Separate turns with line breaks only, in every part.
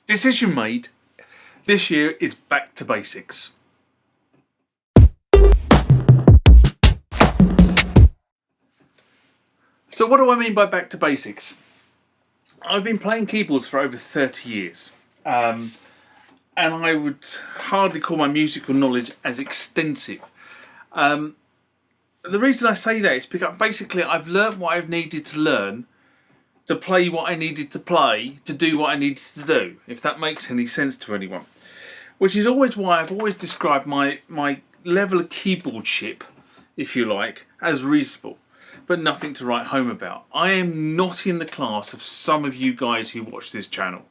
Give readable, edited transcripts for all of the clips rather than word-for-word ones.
Decision made. This year is back to basics. So what do I mean by back to basics? I've been playing keyboards for over 30 years. And I would hardly call my musical knowledge as extensive. The reason I say that is because basically I've learnt what I've needed to learn to play what I needed to play, to do what I needed to do, if that makes any sense to anyone. Which is always why I've always described my level of keyboardship, if you like, as reasonable, but nothing to write home about. I am not in the class of some of you guys who watch this channel.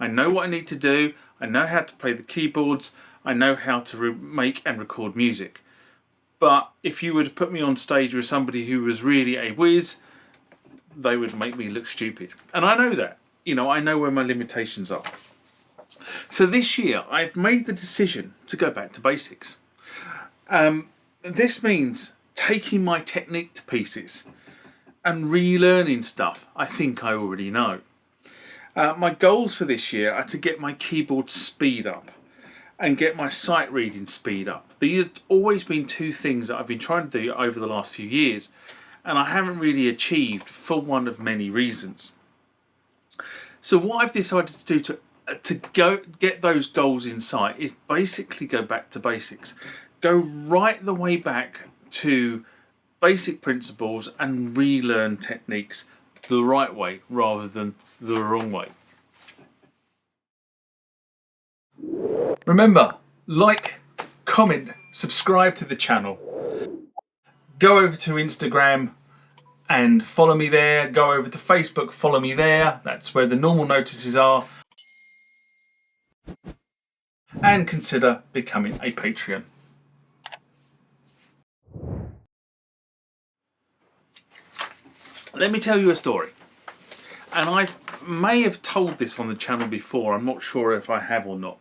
I know what I need to do, I know how to play the keyboards, I know how to make and record music. But if you were to put me on stage with somebody who was really a whiz, they would make me look stupid. And I know that. You know, I know where my limitations are. So this year, I've made the decision to go back to basics. This means taking my technique to pieces and relearning stuff I think I already know. My goals for this year are to get my keyboard speed up and get my sight reading speed up. These have always been two things that I've been trying to do over the last few years, and I haven't really achieved for one of many reasons. So what I've decided to do to go get those goals in sight is basically go back to basics. Go right the way back to basic principles and relearn techniques the right way rather than the wrong way. Remember, like, comment, subscribe to the channel. Go over to Instagram and follow me there. Go over to Facebook, follow me there. That's where the normal notices are. And consider becoming a Patreon. Let me tell you a story. And I may have told this on the channel before. I'm not sure if I have or not.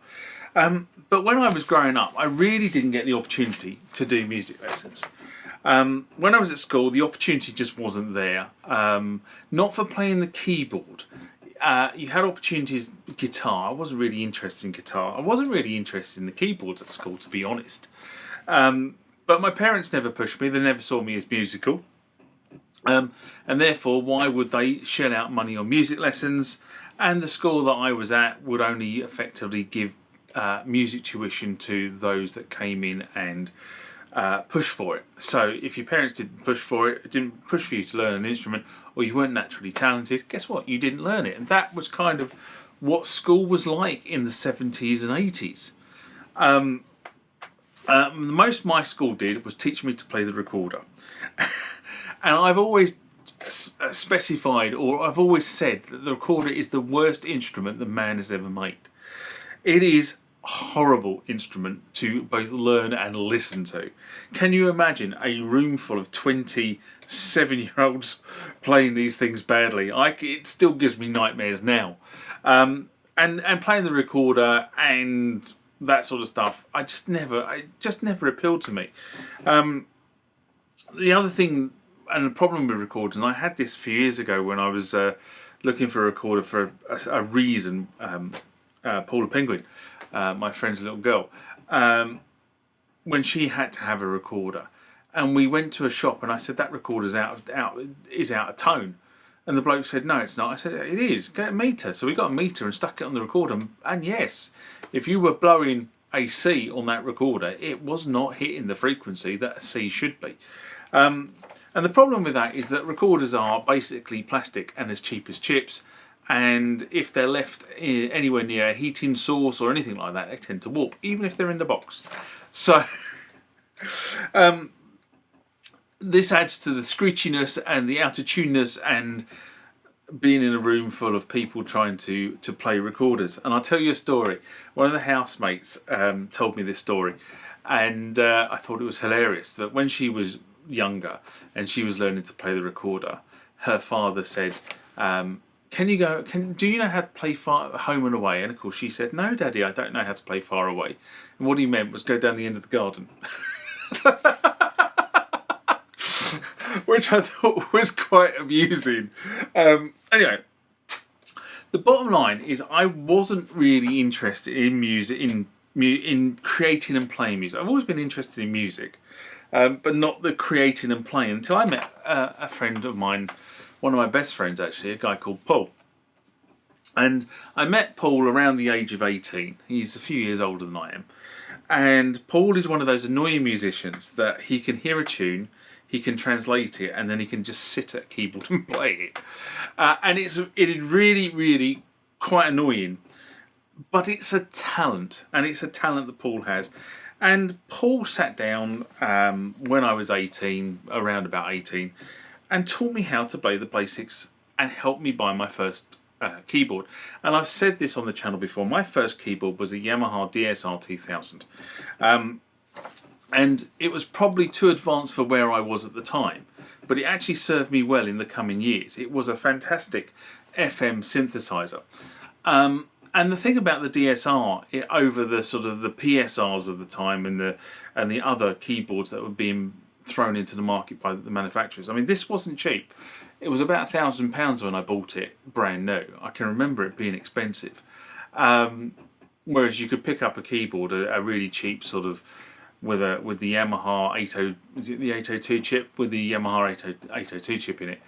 But when I was growing up, I really didn't get the opportunity to do music lessons. When I was at school, the opportunity just wasn't there. Not for playing the keyboard. You had opportunities with guitar. I wasn't really interested in guitar. I wasn't really interested in the keyboards at school, to be honest. But my parents never pushed me. They never saw me as musical. And therefore, why would they shell out money on music lessons? And the school that I was at would only effectively give music tuition to those that came in and push for it. So if your parents didn't push for it, didn't push for you to learn an instrument, or you weren't naturally talented, guess what? You didn't learn it. And that was kind of what school was like in the 70s and 80s. The most my school did was teach me to play the recorder. And I've always specified, or I've always said, that the recorder is the worst instrument that man has ever made. It is a horrible instrument to both learn and listen to. Can you imagine a room full of 27-year-olds playing these things badly? It still gives me nightmares now. And playing the recorder and that sort of stuff, it just never appealed to me. The other thing, and the problem with recorders, and I had this a few years ago when I was looking for a recorder for a reason. Paula Penguin, my friend's little girl, when she had to have a recorder, and we went to a shop, and I said, that recorder's out of tone, and the bloke said, no, it's not. I said, it is. Get a meter. So we got a meter and stuck it on the recorder, and yes, if you were blowing a C on that recorder, it was not hitting the frequency that a C should be. And the problem with that is that recorders are basically plastic and as cheap as chips, and if they're left anywhere near a heating source or anything like that, they tend to warp, even if they're in the box. So this adds to the screechiness and the out of tuneness and being in a room full of people trying to play recorders. And I'll tell you a story. One of the housemates told me this story, and I thought it was hilarious that when she was younger and she was learning to play the recorder, her father said, do you know how to play Home and Away? And of course she said, no daddy, I don't know how to play Far Away. And what he meant was go down the end of the garden. Which I thought was quite amusing. Anyway, The bottom line is I wasn't really interested in music, in creating and playing music. I've always been interested in music, but not the creating and playing until I met a friend of mine, one of my best friends actually, a guy called Paul. And I met Paul around the age of 18. He's a few years older than I am. And Paul is one of those annoying musicians that he can hear a tune, he can translate it, and then he can just sit at a keyboard and play it. And it is really, really quite annoying. But it's a talent, and it's a talent that Paul has. And Paul sat down when I was 18, around about 18, and taught me how to play the basics and helped me buy my first keyboard. And I've said this on the channel before, my first keyboard was a Yamaha DSR 2000. And it was probably too advanced for where I was at the time, but it actually served me well in the coming years. It was a fantastic FM synthesizer. And the thing about the DSR, over the sort of the PSRs of the time and the other keyboards that were being thrown into the market by the manufacturers, I mean, this wasn't cheap. It was about £1,000 when I bought it brand new. I can remember it being expensive. Whereas you could pick up a keyboard, a really cheap sort of, with the Yamaha 80, is it the 802 chip, with the Yamaha 802 chip in it,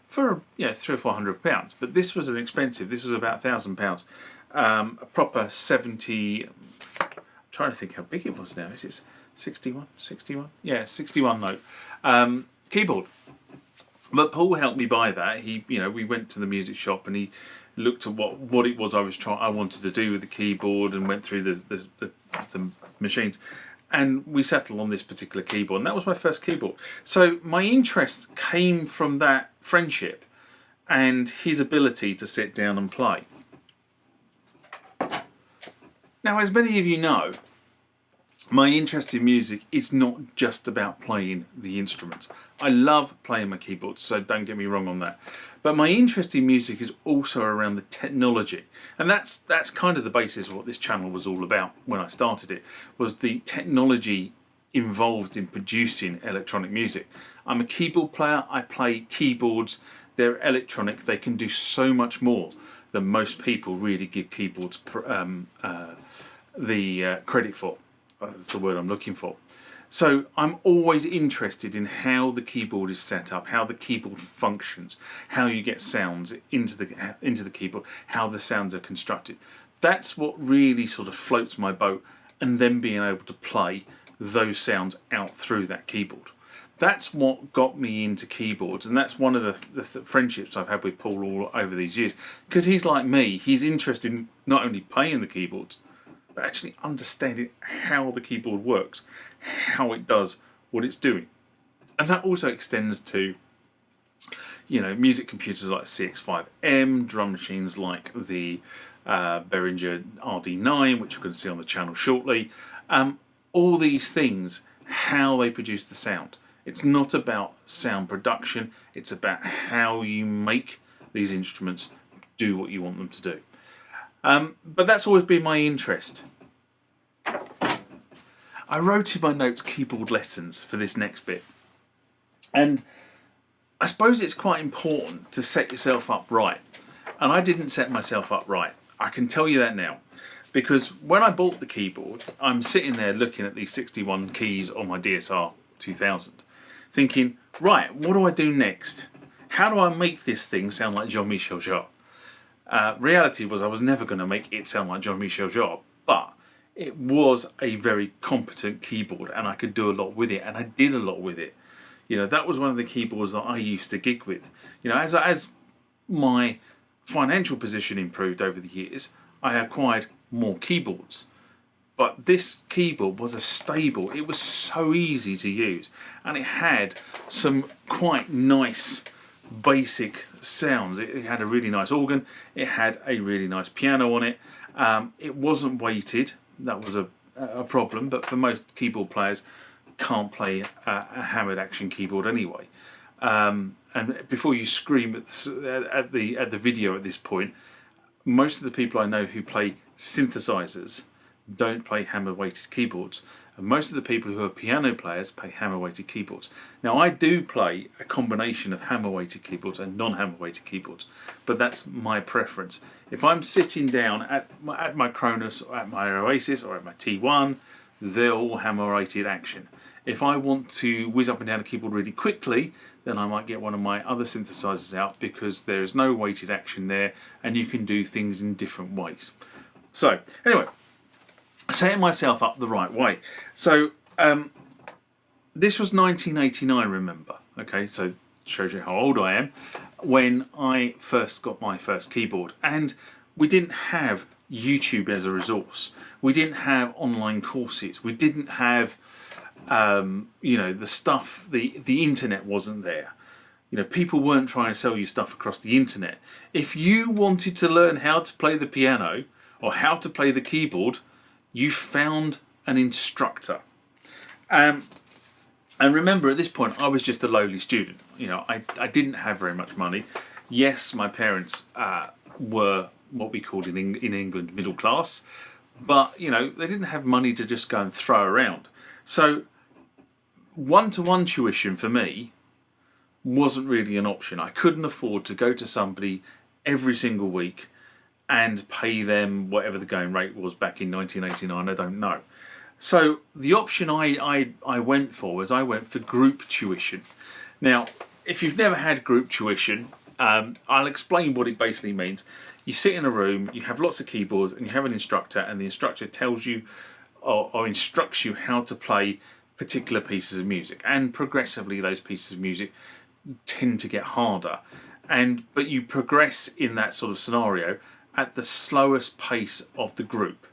for £300 or £400. But this was an expensive. This was about £1,000. A proper 70. I'm trying to think how big it was now. Is it 61? 61? Yeah, 61 note keyboard. But Paul helped me buy that. We went to the music shop and he looked at what it was I wanted to do with the keyboard and went through the machines, and we settled on this particular keyboard. And that was my first keyboard. So my interest came from that friendship and his ability to sit down and play. Now, as many of you know, my interest in music is not just about playing the instruments. I love playing my keyboards, so don't get me wrong on that. But my interest in music is also around the technology. And that's kind of the basis of what this channel was all about when I started it, was the technology involved in producing electronic music. I'm a keyboard player, I play keyboards, they're electronic, they can do so much more than most people really give keyboards the credit for. That's the word I'm looking for. So I'm always interested in how the keyboard is set up, how the keyboard functions, how you get sounds into the keyboard, how the sounds are constructed. That's what really sort of floats my boat, and then being able to play those sounds out through that keyboard. That's what got me into keyboards, and that's one of the friendships I've had with Paul all over these years, because he's like me. He's interested in not only playing the keyboards, but actually understanding how the keyboard works, how it does what it's doing. And that also extends to, music computers like CX5M, drum machines like the Behringer RD9, which you're going to see on the channel shortly. All these things, how they produce the sound. It's not about sound production, it's about how you make these instruments do what you want them to do. But that's always been my interest. I wrote in my notes keyboard lessons for this next bit. And I suppose it's quite important to set yourself up right. And I didn't set myself up right. I can tell you that now. Because when I bought the keyboard, I'm sitting there looking at these 61 keys on my DSR 2000, thinking, right, what do I do next? How do I make this thing sound like Jean-Michel Jarre? Reality was I was never going to make it sound like Jean-Michel Jarre, but it was a very competent keyboard and I could do a lot with it, and I did a lot with it. That was one of the keyboards that I used to gig with. As my financial position improved over the years, I acquired more keyboards. But this keyboard was stable. It was so easy to use, and it had some quite nice basic sounds. It had a really nice organ, it had a really nice piano on it. It wasn't weighted, that was a problem, but for most keyboard players can't play a hammered action keyboard anyway. And before you scream at the video at this point, most of the people I know who play synthesizers don't play hammer-weighted keyboards. And most of the people who are piano players play hammer-weighted keyboards. Now, I do play a combination of hammer-weighted keyboards and non-hammer-weighted keyboards, but that's my preference. If I'm sitting down at my Cronus or at my Oasis or at my T1, they're all hammer-weighted action. If I want to whiz up and down a keyboard really quickly, then I might get one of my other synthesizers out, because there is no weighted action there and you can do things in different ways. So, anyway, setting myself up the right way. So this was 1989, remember? Okay, so shows you how old I am, when I first got my first keyboard. And we didn't have YouTube as a resource. We didn't have online courses. We didn't have, the stuff, the internet wasn't there. People weren't trying to sell you stuff across the internet. If you wanted to learn how to play the piano or how to play the keyboard, you found an instructor. And remember, at this point, I was just a lowly student. I didn't have very much money. Yes, my parents were what we called in England middle class, but they didn't have money to just go and throw around. So one-to-one tuition for me wasn't really an option. I couldn't afford to go to somebody every single week and pay them whatever the going rate was back in 1989, I don't know. So the option I went for was I went for group tuition. Now, if you've never had group tuition, I'll explain what it basically means. You sit in a room, you have lots of keyboards, and you have an instructor, and the instructor tells you or instructs you how to play particular pieces of music, and progressively those pieces of music tend to get harder, but you progress in that sort of scenario at the slowest pace of the group.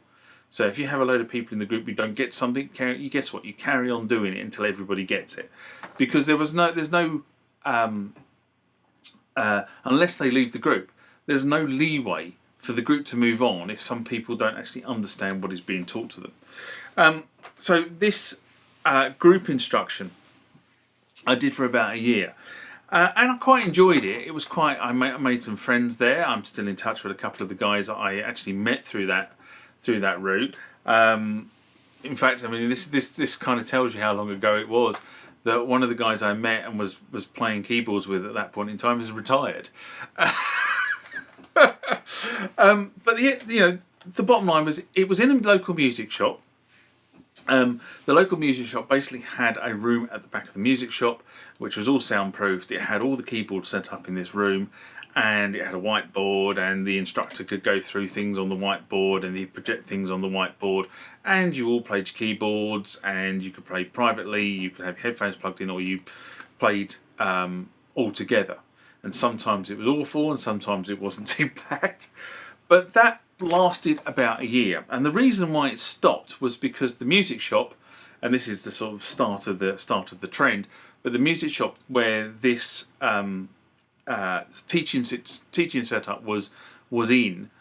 So if you have a load of people in the group who don't get something, you guess what? You carry on doing it until everybody gets it, because there's no unless they leave the group, there's no leeway for the group to move on if some people don't actually understand what is being taught to them. So this group instruction I did for about a year. And I quite enjoyed it. It was I made some friends there. I'm still in touch with a couple of the guys that I actually met through that route. In fact, I mean, this kind of tells you how long ago it was. That one of the guys I met and was playing keyboards with at that point in time is retired. But the bottom line was, it was in a local music shop. The local music shop basically had a room at the back of the music shop, which was all soundproofed. It had all the keyboards set up in this room, and it had a whiteboard, and the instructor could go through things on the whiteboard, and he'd project things on the whiteboard, and you all played your keyboards, and you could play privately, you could have headphones plugged in, or you played all together. And sometimes it was awful, and sometimes it wasn't too bad. But that lasted about a year, and the reason why it stopped was because the music shop, and this is the sort of start of the trend, but the music shop where this teaching setup was in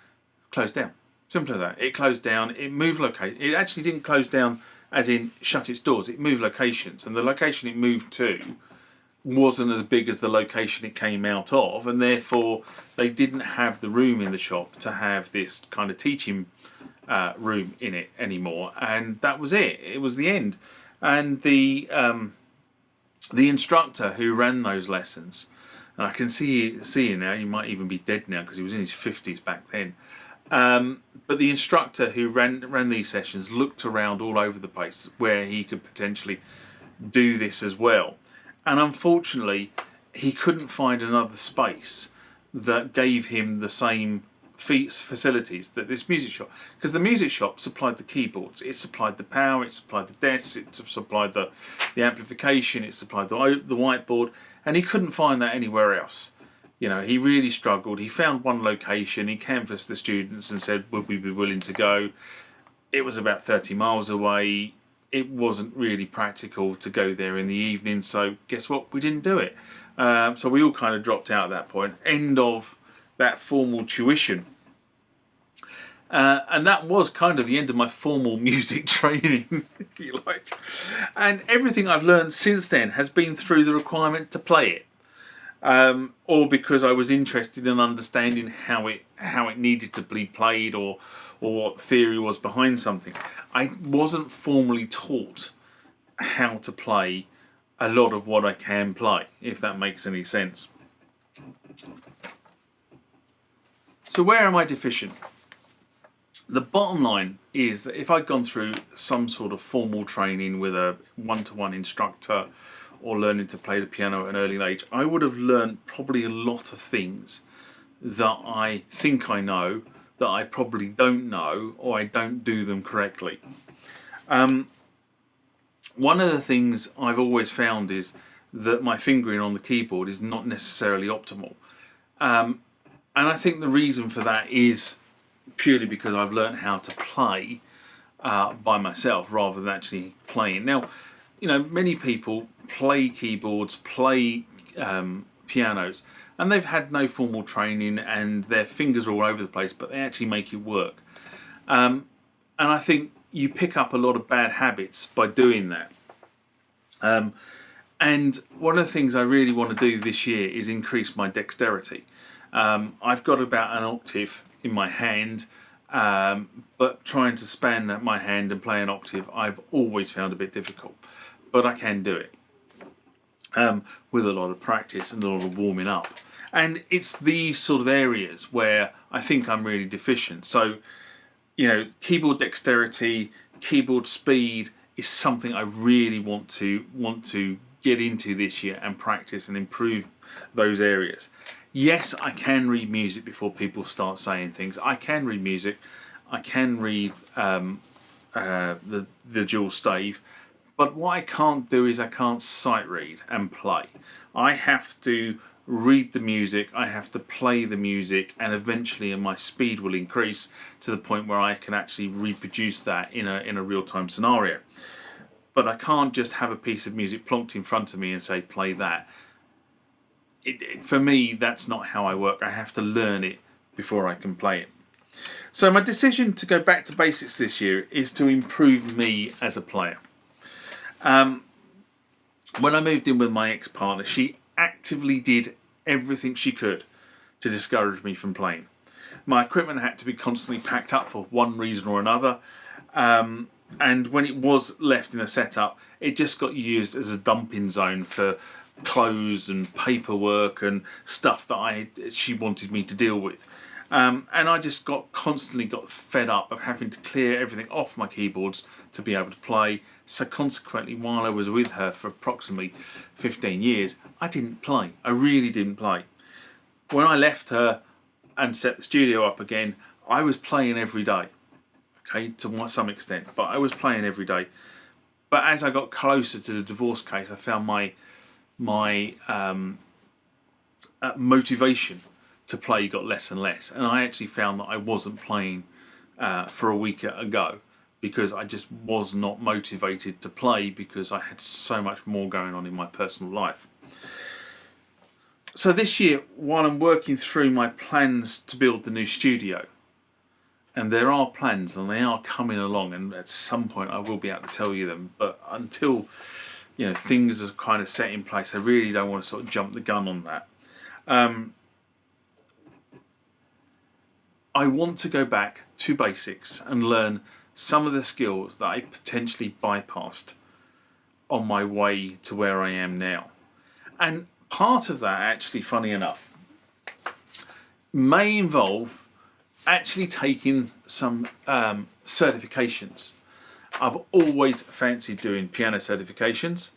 closed down. Simple as that. It closed down. It moved location. It actually didn't close down as in shut its doors. It moved locations, and the location it moved to wasn't as big as the location it came out of, and therefore they didn't have the room in the shop to have this kind of teaching room in it anymore, and that was it. It was the end. And the instructor who ran those lessons, and I can see him now, he might even be dead now because he was in his 50s back then, but the instructor who ran these sessions looked around all over the place where he could potentially do this as well. And unfortunately, he couldn't find another space that gave him the same facilities that this music shop, because the music shop supplied the keyboards, it supplied the power, it supplied the desks, it supplied the amplification, it supplied the whiteboard, and he couldn't find that anywhere else. He really struggled. He found one location, he canvassed the students and said, would we be willing to go? It was about 30 miles away. It wasn't really practical to go there in the evening, so guess what? We didn't do it. So we all kind of dropped out at that point. End of that formal tuition. And that was kind of the end of my formal music training, if you like. And everything I've learned since then has been through the requirement to play it. or because I was interested in understanding how it needed to be played, or what theory was behind something. I wasn't formally taught how to play a lot of what I can play, if that makes any sense. So where am I deficient? The bottom line is that if I'd gone through some sort of formal training with a one-to-one instructor, or learning to play the piano at an early age, I would have learned probably a lot of things that I think I know, that I probably don't know, or I don't do them correctly. One of the things I've always found is that my fingering on the keyboard is not necessarily optimal. And I think the reason for that is purely because I've learned how to play by myself rather than actually playing. Now, you know, many people play keyboards, play pianos, and they've had no formal training and their fingers are all over the place, but they actually make it work. And I think you pick up a lot of bad habits by doing that. And one of the things I really want to do this year is increase my dexterity. I've got about an octave in my hand, but trying to span my hand and play an octave I've always found a bit difficult, but I can do it with a lot of practice and a lot of warming up. And it's these sort of areas where I think I'm really deficient. So, you know, keyboard dexterity, keyboard speed is something I really want to get into this year and practice and improve those areas. Yes, I can read music before people start saying things. I can read music. I can read the dual stave. But what I can't do is I can't sight read and play. I have to read the music, I have to play the music, and eventually my speed will increase to the point where I can actually reproduce that in a real-time scenario. But I can't just have a piece of music plonked in front of me and say play that. For me, that's not how I work. I have to learn it before I can play it. So my decision to go back to basics this year is to improve me as a player. When I moved in with my ex-partner, she actively did everything she could to discourage me from playing. My equipment had to be constantly packed up for one reason or another, and when it was left in a setup, it just got used as a dumping zone for clothes and paperwork and stuff that she wanted me to deal with. And I just constantly got fed up of having to clear everything off my keyboards to be able to play. So consequently, while I was with her for approximately 15 years, I didn't play. I really didn't play. When I left her and set the studio up again, I was playing every day. Okay, to some extent, but I was playing every day. But as I got closer to the divorce case, I found my motivation to play got less and less, and I actually found that I wasn't playing for a week ago because I just was not motivated to play because I had so much more going on in my personal life. So this year, while I'm working through my plans to build the new studio, and there are plans and they are coming along, and at some point I will be able to tell you them, but until things are kind of set in place, I really don't want to sort of jump the gun on that. I want to go back to basics and learn some of the skills that I potentially bypassed on my way to where I am now. And part of that, actually, funny enough, may involve actually taking some certifications. I've always fancied doing piano certifications,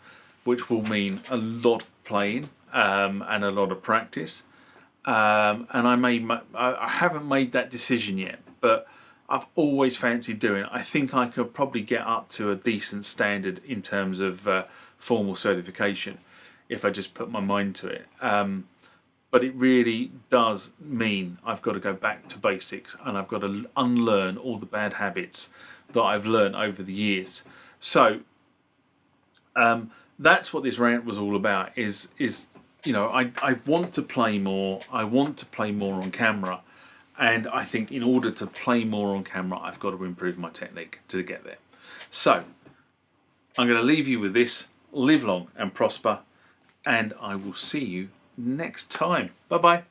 which will mean a lot of playing and a lot of practice. And I haven't made that decision yet, but I've always fancied doing it. I think I could probably get up to a decent standard in terms of formal certification if I just put my mind to it. But it really does mean I've got to go back to basics, and I've got to unlearn all the bad habits that I've learned over the years. So that's what this rant was all about. I want to play more. I want to play more on camera, and I think in order to play more on camera, I've got to improve my technique to get there. So I'm going to leave you with this. Live long and prosper, and I will see you next time. Bye bye.